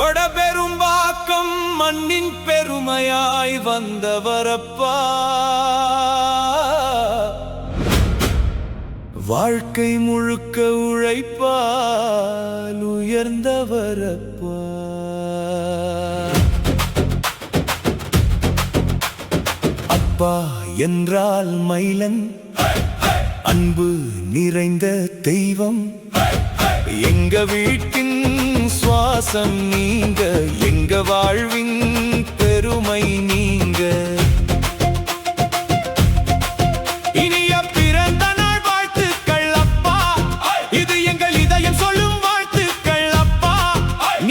வடபெரும்பாக்கம் மண்ணின் பெருமையாய் வந்தவரப்பா, வாழ்க்கை முழுக்க உழைப்பால் உயர்ந்தவரப்பா. அப்பா என்றால் மயிலன், அன்பு நிறைந்த தெய்வம், எங்க வீட்டின் சுவாசம் நீங்க, எங்க வாழ்வின் பெருமை நீங்க. இனிய பிறந்த நாள் வாழ்த்துக்கள் அப்பா, இது எங்கள் இதயம் சொல்லும் வாழ்த்துக்கள் அப்பா.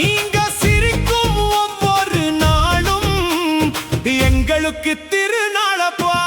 நீங்க சிரிக்கும் ஒவ்வொரு நாளும் எங்களுக்கு திருநாளப்பா.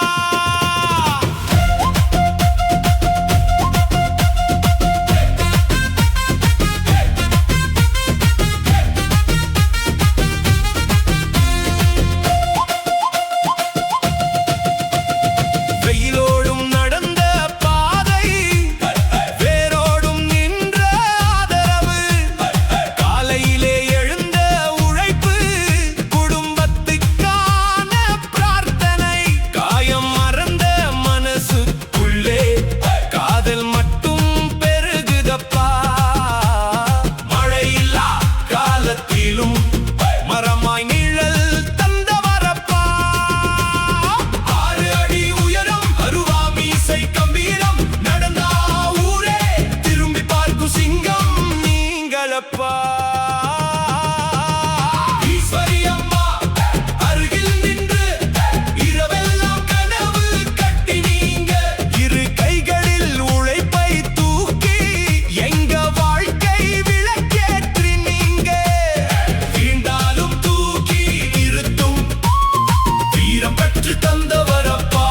மரமாய் நிழல் தந்தவரப்பா, 6 அடி உயரம், அருவாமீசை கம்பீரம், நடந்தா ஊரே திரும்பி பார்க்கும் சிங்கம் நீங்களப்பா. ஈஸ்வரி அம்மா அருகில் நின்று இரவெல்லாம் கனவு கட்டினீங்க, இரு கைகளில் உழைப்பை தூக்கி எங்க வாழ்க்கை விளக்கேற்றினீங்க. பெற்று தந்தவரப்பா,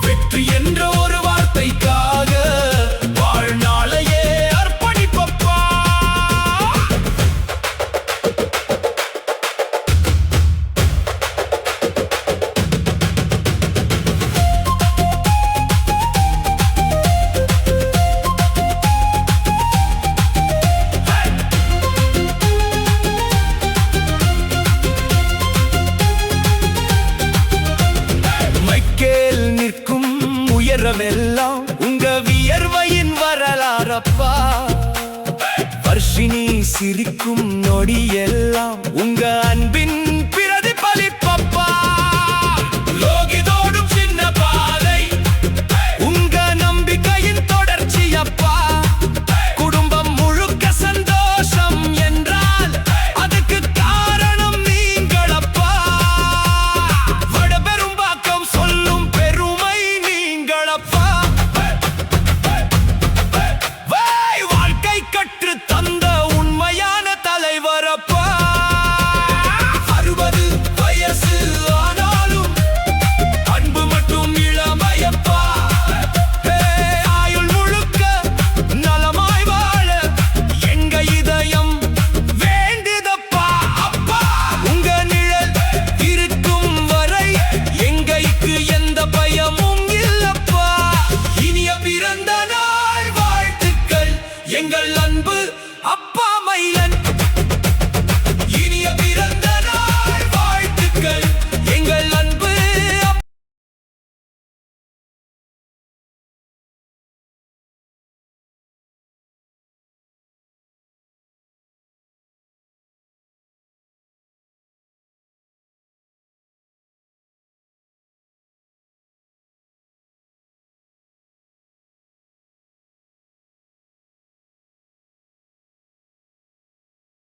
வெற்றி என்ற ஒரு வார்த்தைக்காக வாழ்நாளையே அர்ப்பணிப்பப்பா. உயரமெல்லாம் உங்க வியர்வையின் வரலாறப்பா, வர்ஷினி சிரிக்கும் நொடியெல்லாம்